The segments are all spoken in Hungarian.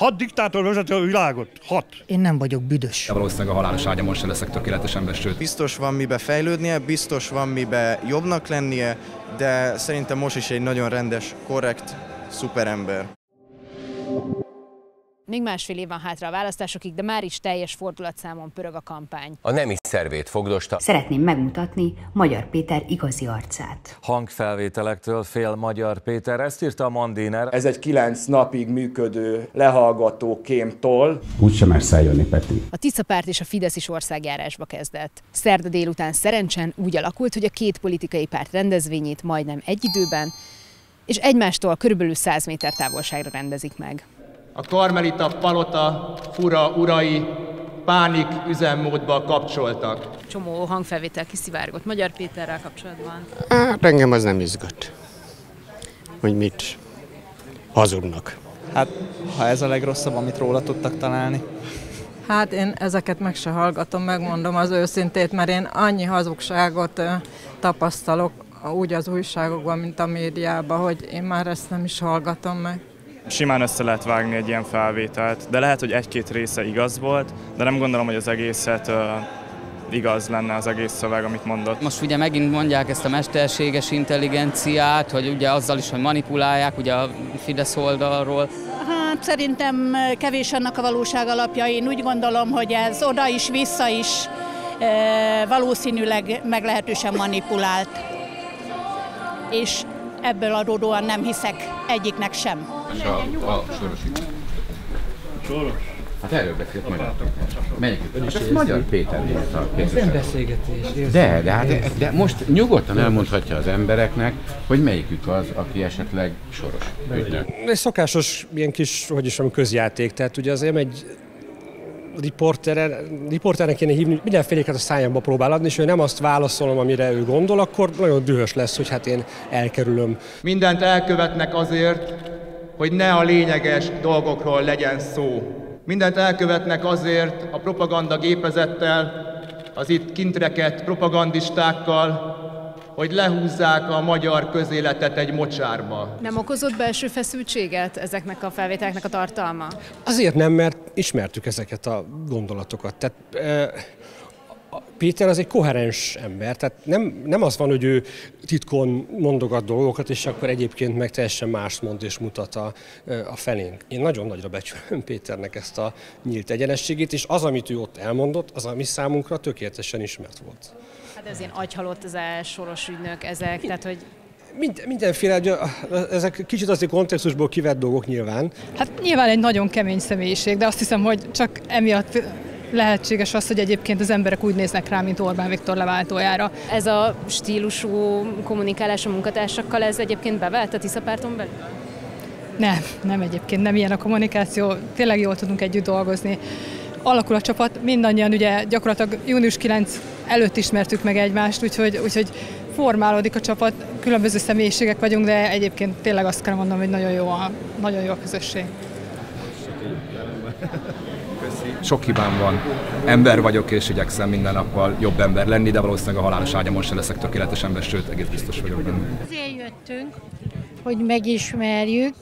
6 diktátor vezeti a világot. 6. Én nem vagyok büdös. De valószínűleg a halálos ágyamon se leszek tökéletes ember, sőt. Biztos van mibe fejlődnie, biztos van mibe jobbnak lennie, de szerintem most is egy nagyon rendes, korrekt, szuperember. Még másfél év van hátra a választásokig, de már is teljes fordulatszámon pörög a kampány. A nemi szervét fogdosta. Szeretném megmutatni Magyar Péter igazi arcát. Hangfelvételektől fél Magyar Péter, ezt írta a Mandiner. Ez egy 9 napig működő lehallgató kémtoll. Úgy sem mersz eljönni, Peti. A Tisza párt és a Fidesz is országjárásba kezdett. Szerda délután szerencsen úgy alakult, hogy a két politikai párt rendezvényét majdnem egy időben, és egymástól körülbelül 100 méter távolságra rendezik meg. A karmelita palota fura urai pánik üzemmódba kapcsoltak. Csomó hangfelvétel kiszivárgott Magyar Péterrel kapcsolatban. Hát engem az nem izgat, hogy mit hazudnak. Hát, ha ez a legrosszabb, amit róla tudtak találni. Hát én ezeket meg se hallgatom, megmondom az őszintét, mert én annyi hazugságot tapasztalok úgy az újságokban, mint a médiában, hogy én már ezt nem is hallgatom meg. Simán össze lehet vágni egy ilyen felvételt, de lehet, hogy egy-két része igaz volt, de nem gondolom, hogy az egészet igaz lenne az egész szöveg, amit mondott. Most ugye megint mondják ezt a mesterséges intelligenciát, hogy ugye azzal is, hogy manipulálják ugye a Fidesz oldalról. Hát szerintem kevés annak a valóság alapja. Én úgy gondolom, hogy ez oda is, vissza is valószínűleg meglehetősen manipulált. És ebből adódóan nem hiszek egyiknek sem. Soros. Hát erről beszélt Magyar Péter. Menjünk. Ez Magyar Péter volt a beszélgetés. De most nyugodtan elmondhatja az embereknek, hogy melyikük az, aki esetleg Soros ügynök. Ez szokásos ilyen kis, közjáték, tehát ugye azért egy riporternek kéne hívni, mindenféléket a szájába próbál adni, és ő nem azt válaszolom, amire ő gondol, akkor nagyon dühös lesz, hogy hát én elkerülöm. Mindent elkövetnek azért, hogy ne a lényeges dolgokról legyen szó. Mindent elkövetnek azért a propaganda gépezettel, az itt kint rekedt propagandistákkal, hogy lehúzzák a magyar közéletet egy mocsárba. Nem okozott belső feszültséget ezeknek a felvételeknek a tartalma? Azért nem, mert ismertük ezeket a gondolatokat. Tehát Péter az egy koherens ember, tehát nem az van, hogy ő titkon mondogat dolgokat, és akkor egyébként meg teljesen mást mond és mutat a felénk. Én nagyon nagyra becsülöm Péternek ezt a nyílt egyenességét, és az, amit ő ott elmondott, az, ami számunkra tökéletesen ismert volt. Hát ez ilyen agyhalott az Soros ügynök, ezek, tehát hogy... Mindenféle, ezek kicsit azért kontextusból kivett dolgok nyilván. Hát nyilván egy nagyon kemény személyiség, de azt hiszem, hogy csak emiatt lehetséges az, hogy egyébként az emberek úgy néznek rá, mint Orbán Viktor leváltójára. Ez a stílusú kommunikálás a munkatársakkal, ez egyébként bevált a Tisza párton belül? Nem egyébként, nem ilyen a kommunikáció, tényleg jól tudunk együtt dolgozni. Alakul a csapat, mindannyian ugye gyakorlatilag június 9 előtt ismertük meg egymást, úgyhogy formálódik a csapat, különböző személyiségek vagyunk, de egyébként tényleg azt kell mondanom, hogy nagyon jó a közösség. Sok hibám van. Ember vagyok, és igyekszem minden nappal jobb ember lenni, de valószínűleg a halálos ágyamon se leszek tökéletes ember, sőt, egész biztos vagyok benne. Azért jöttünk, hogy megismerjük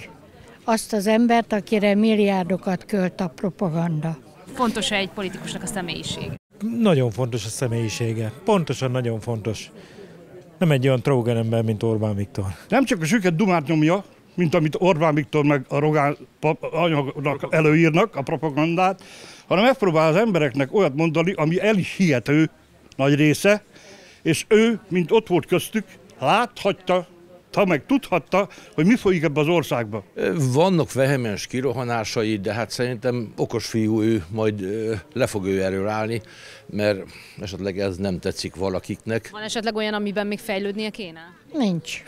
azt az embert, akire milliárdokat költ a propaganda. Fontos-e egy politikusnak a személyiség? Nagyon fontos a személyisége. Pontosan nagyon fontos. Nem egy olyan trógen ember, mint Orbán Viktor. Nem csak a süket dumát nyomja, mint amit Orbán Viktor meg a Rogán anyagnak előírnak, a propagandát, hanem megpróbál az embereknek olyat mondani, ami el is hihető nagy része, és ő, mint ott volt köztük, láthatta, meg tudhatta, hogy mi folyik ebbe az országba. Vannak vehemens kirohanásai, de hát szerintem okos fiú ő, majd le fog ő erről állni, mert esetleg ez nem tetszik valakiknek. Van esetleg olyan, amiben még fejlődnie kéne? Nincs.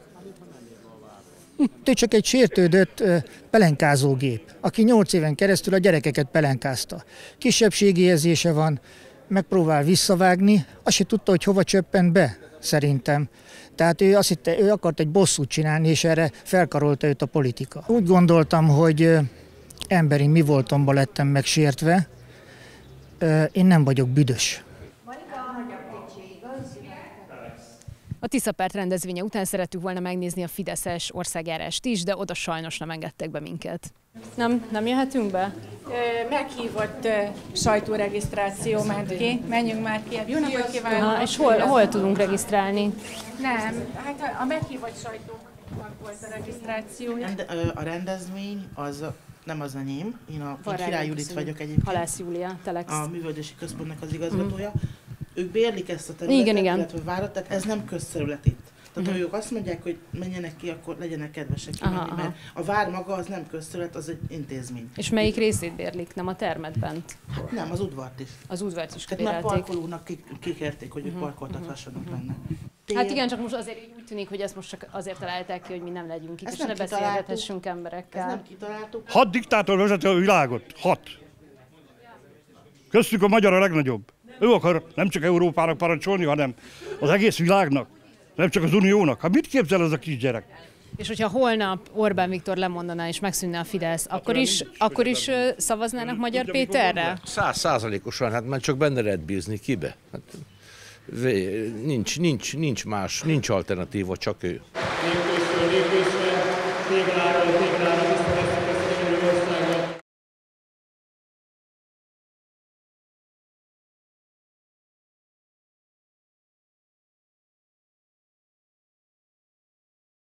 Ő csak egy sértődött pelenkázógép, aki 8 éven keresztül a gyerekeket pelenkázta. Kisebbségi érzése van, megpróbál visszavágni, azt se tudta, hogy hova csöppent be, szerintem. Tehát ő azt hitte, ő akart egy bosszút csinálni, és erre felkarolta őt a politika. Úgy gondoltam, hogy emberi mi voltomba lettem megsértve, én nem vagyok büdös. A Tisza párt rendezvénye után szerettük volna megnézni a fideszes országjárást is, de oda sajnos nem engedtek be minket. Nem jöhetünk be? Meghívott sajtóregisztráció ment ki. Menjünk már ki. Jó napot kívánok! És hol tudunk regisztrálni? Nem, hát a meghívott sajtónak volt a regisztrációja. A rendezvény az nem az enyém. Én Király Judit vagyok egyébként. Halász Júlia, Telex. A művelődési központnak az igazgatója. Ők bérlik ezt a területet, illetve várat, tehát ez nem közterület itt. Tehát ha ők azt mondják, hogy menjenek ki, akkor legyenek kedvesek kimenni, mert a vár maga az nem közterület, az egy intézmény. És melyik részét bérlik? Nem a termet bent? Hát nem, az udvart is. Az udvart is kibérelték. Tehát már parkolónak kikérték, hogy ők parkoltathassanak benne. Hát igen, csak most azért úgy tűnik, hogy ezt most csak azért találták ki, hogy mi nem legyünk itt, és ne beszélgethessünk emberekkel. Ezt nem kitaláltuk. 6 diktátor vezeti a világot. 6. Köztük a magyar a legnagyobb. Ő akar nem csak Európának parancsolni, hanem az egész világnak. Nem csak az Uniónak. Hát mit képzel ez a kisgyerek? És hogyha holnap Orbán Viktor lemondaná és megszűnne a Fidesz, akkor is szavaznának Magyar Péterre? 100%-osan, hát már csak benne lehet bízni, kibe? Hát, nincs más, nincs alternatíva, csak ő.